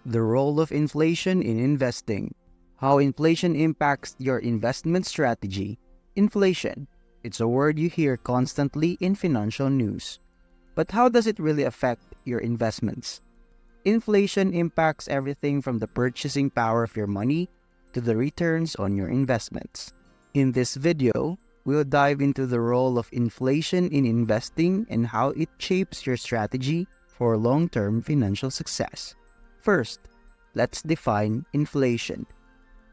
The role of inflation in investing. How inflation impacts your investment strategy. Inflation. It's a word you hear constantly in financial news. But how does it really affect your investments? Inflation impacts everything from the purchasing power of your money to the returns on your investments. In this video, we'll dive into the role of inflation in investing and how it shapes your strategy for long-term financial success. First, let's define inflation.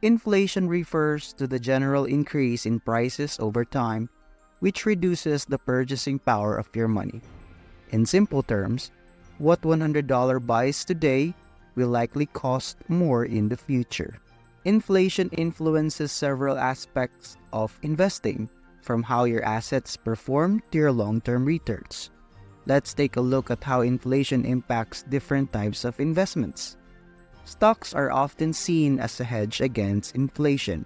Inflation refers to the general increase in prices over time, which reduces the purchasing power of your money. In simple terms, what $100 buys today will likely cost more in the future. Inflation influences several aspects of investing, from how your assets perform to your long-term returns. Let's take a look at how inflation impacts different types of investments. Stocks are often seen as a hedge against inflation.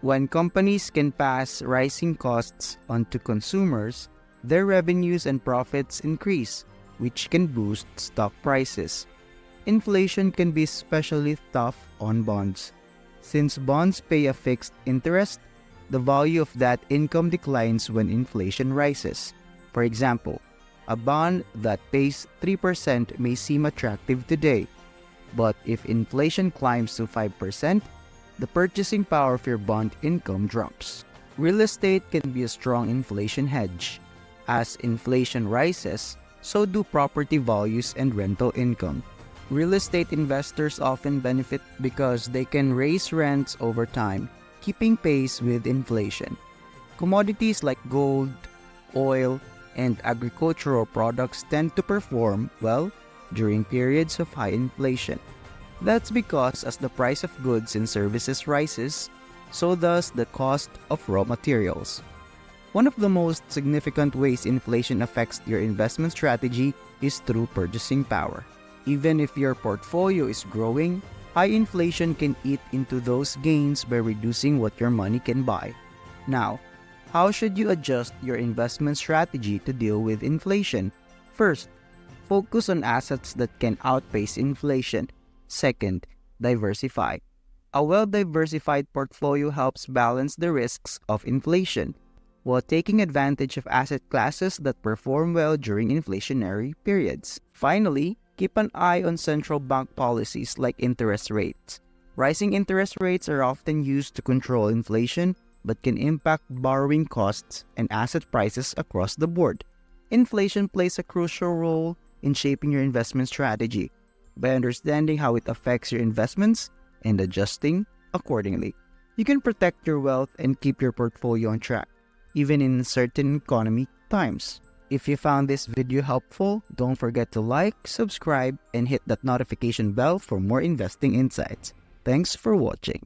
When companies can pass rising costs onto consumers, their revenues and profits increase, which can boost stock prices. Inflation can be especially tough on bonds. Since bonds pay a fixed interest, the value of that income declines when inflation rises. For example, a bond that pays 3% may seem attractive today, but if inflation climbs to 5%, the purchasing power of your bond income drops. Real estate can be a strong inflation hedge. As inflation rises, so do property values and rental income. Real estate investors often benefit because they can raise rents over time, keeping pace with inflation. Commodities like gold, oil, and agricultural products tend to perform well during periods of high inflation. That's because as the price of goods and services rises, so does the cost of raw materials. One of the most significant ways inflation affects your investment strategy is through purchasing power. Even if your portfolio is growing, high inflation can eat into those gains by reducing what your money can buy. Now, how should you adjust your investment strategy to deal with inflation? First, focus on assets that can outpace inflation. Second, diversify. A well-diversified portfolio helps balance the risks of inflation, while taking advantage of asset classes that perform well during inflationary periods. Finally, keep an eye on central bank policies like interest rates. Rising interest rates are often used to control inflation, but can impact borrowing costs and asset prices across the board. Inflation plays a crucial role in shaping your investment strategy. By understanding how it affects your investments and adjusting accordingly, you can protect your wealth and keep your portfolio on track, even in uncertain economic times. If you found this video helpful, don't forget to like, subscribe, and hit that notification bell for more investing insights. Thanks for watching.